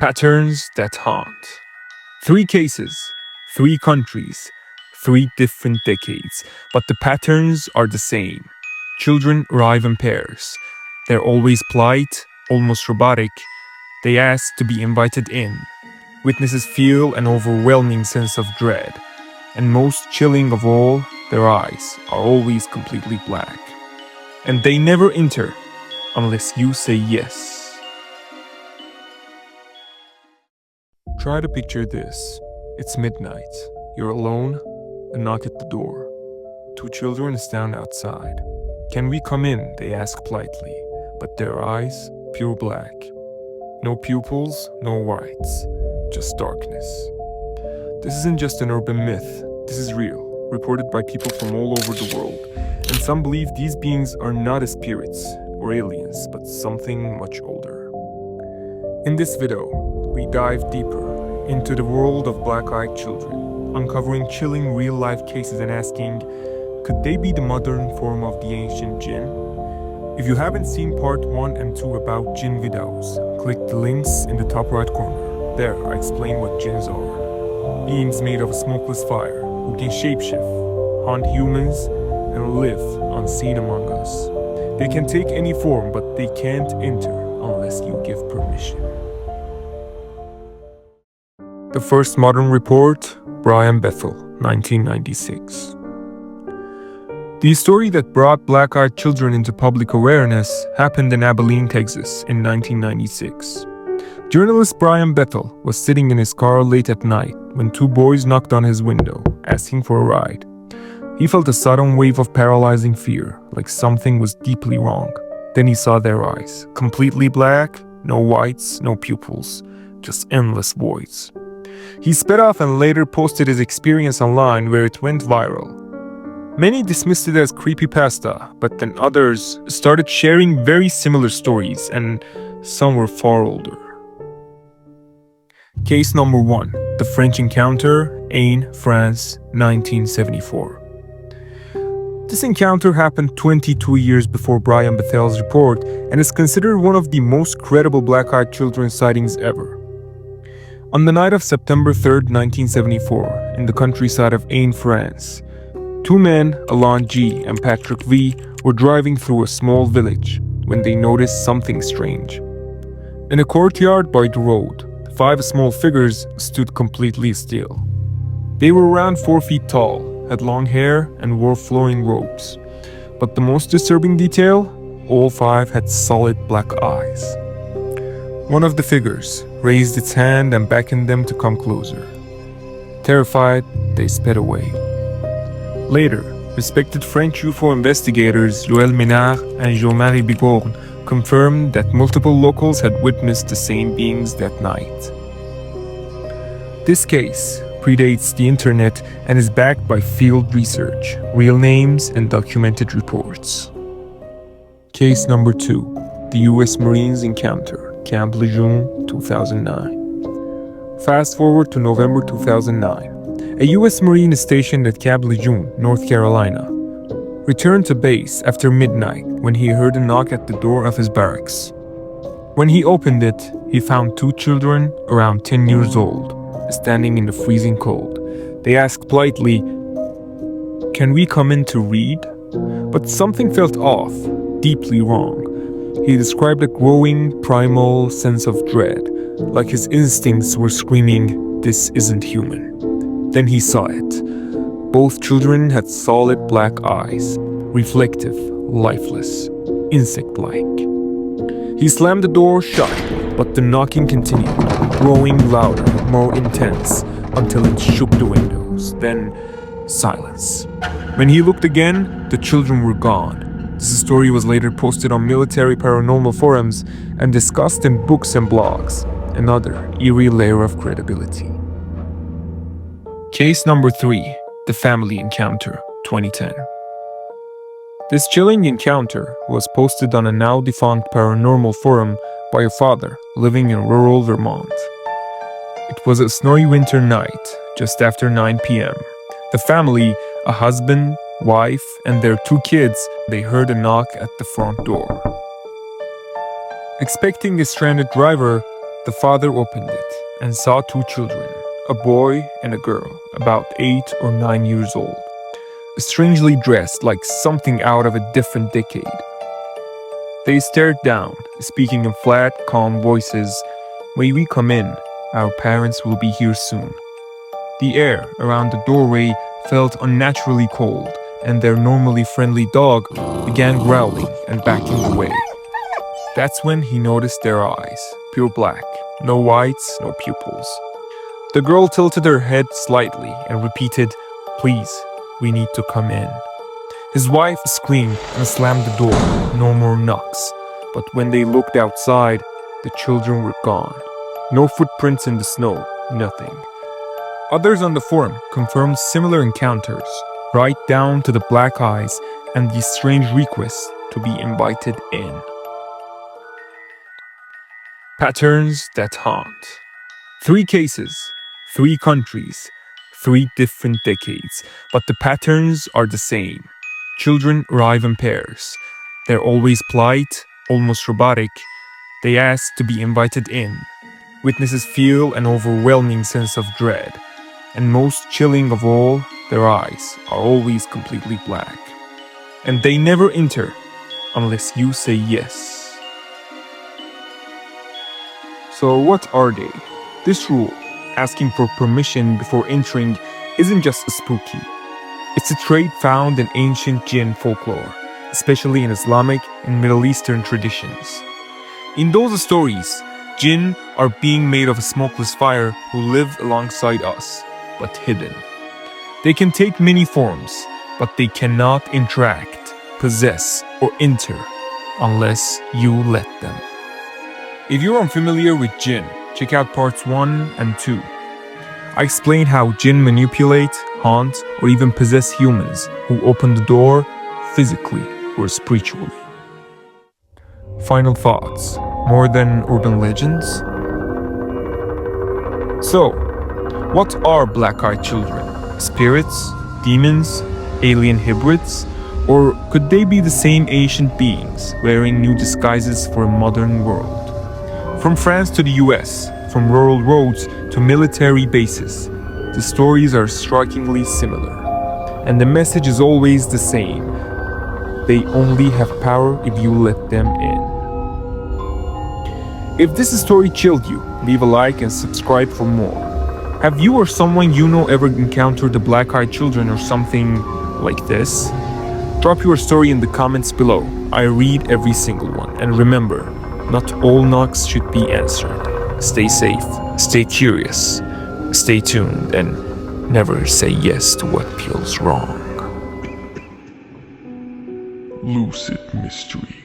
Patterns that haunt. 3 cases, 3 countries, 3 different decades, but the patterns are the same. Children arrive in pairs. They're always polite, almost robotic. They ask to be invited in. Witnesses feel an overwhelming sense of dread. And most chilling of all, their eyes are always completely black. And they never enter unless you say yes. Try to picture this. It's midnight. You're alone. A knock at the door. 2 children stand outside. Can we come in? They ask politely, but their eyes, pure black. No pupils, no whites, just darkness. This isn't just an urban myth. This is real, reported by people from all over the world. And some believe these beings are not as spirits or aliens, but something much older. In this video, we dive deeper into the world of black-eyed children, uncovering chilling real-life cases and asking, could they be the modern form of the ancient Djinn? If you haven't seen part 1 and 2 about Djinn videos, click the links in the top right corner. There, I explain what Djinns are. Beings made of a smokeless fire, who can shapeshift, haunt humans, and live unseen among us. They can take any form, but they can't enter unless you give permission. The first modern report, Brian Bethel, 1996. The story that brought black-eyed children into public awareness happened in Abilene, Texas in 1996. Journalist Brian Bethel was sitting in his car late at night when 2 boys knocked on his window, asking for a ride. He felt a sudden wave of paralyzing fear, like something was deeply wrong. Then he saw their eyes, completely black, no whites, no pupils, just endless voids. He sped off and later posted his experience online, where it went viral. Many dismissed it as creepypasta, but then others started sharing very similar stories, and some were far older. Case number 1. The French Encounter, Ain, France, 1974. This encounter happened 22 years before Brian Bethel's report and is considered one of the most credible black-eyed children sightings ever. On the night of September 3, 1974, in the countryside of Ain, France, 2 men, Alain G. and Patrick V., were driving through a small village when they noticed something strange. In a courtyard by the road, 5 small figures stood completely still. They were around 4 feet tall, had long hair, and wore flowing robes. But the most disturbing detail, all 5 had solid black eyes. One of the figures raised its hand and beckoned them to come closer. Terrified, they sped away. Later, respected French UFO investigators Joël Ménard and Jean-Marie Bigorre confirmed that multiple locals had witnessed the same beings that night. This case predates the internet and is backed by field research, real names, and documented reports. Case number 2. The U.S. Marines Encounter, Camp Lejeune, 2009. Fast forward to November 2009. A U.S. Marine is stationed at Camp Lejeune, North Carolina. Returned to base after midnight when he heard a knock at the door of his barracks. When he opened it, he found 2 children around 10 years old, standing in the freezing cold. They asked politely, "Can we come in to read?" But something felt off, deeply wrong. He described a growing, primal sense of dread, like his instincts were screaming, "This isn't human." Then he saw it. Both children had solid black eyes, reflective, lifeless, insect-like. He slammed the door shut, but the knocking continued, growing louder, more intense, until it shook the windows. Then, silence. When he looked again, the children were gone. This story was later posted on military paranormal forums and discussed in books and blogs, another eerie layer of credibility. Case number 3. The Family Encounter, 2010. This chilling encounter was posted on a now-defunct paranormal forum by a father living in rural Vermont. It was a snowy winter night, just after 9 p.m. The family, a husband, wife, and their 2 kids, they heard a knock at the front door. Expecting a stranded driver, The father opened it and saw two children, a boy and a girl, about 8 or 9 years old, strangely dressed like something out of a different decade. They stared down, speaking in flat, calm voices. "May we come in? Our parents will be here soon." The air around the doorway felt unnaturally cold, and their normally friendly dog began growling and backing away. That's when he noticed their eyes, pure black, no whites, no pupils. The girl tilted her head slightly and repeated, "Please, we need to come in." His wife screamed and slammed the door, no more knocks. But when they looked outside, the children were gone. No footprints in the snow, nothing. Others on the forum confirmed similar encounters, right down to the black eyes and the strange request to be invited in. Patterns that haunt. 3 cases, 3 countries, 3 different decades, but the patterns are the same. Children arrive in pairs. They're always polite, almost robotic. They ask to be invited in. Witnesses feel an overwhelming sense of dread. And most chilling of all, their eyes are always completely black. And they never enter unless you say yes. So what are they? This rule, asking for permission before entering, isn't just spooky. It's a trait found in ancient Djinn folklore, especially in Islamic and Middle Eastern traditions. In those stories, Djinn are being made of a smokeless fire who live alongside us, but hidden. They can take many forms, but they cannot interact, possess, or enter unless you let them. If you're unfamiliar with Djinn, check out parts 1 and 2. I explain how Djinn manipulate, haunt, or even possess humans who open the door physically or spiritually. Final thoughts, more than urban legends? So, what are black-eyed children? Spirits? Demons? Alien hybrids? Or could they be the same ancient beings wearing new disguises for a modern world? From France to the US, from rural roads to military bases, the stories are strikingly similar. And the message is always the same. They only have power if you let them in. If this story chilled you, leave a like and subscribe for more. Have you or someone you know ever encountered the black-eyed children or something like this? Drop your story in the comments below. I read every single one. And remember, not all knocks should be answered. Stay safe, stay curious, stay tuned, and never say yes to what feels wrong. Lucid Mystery.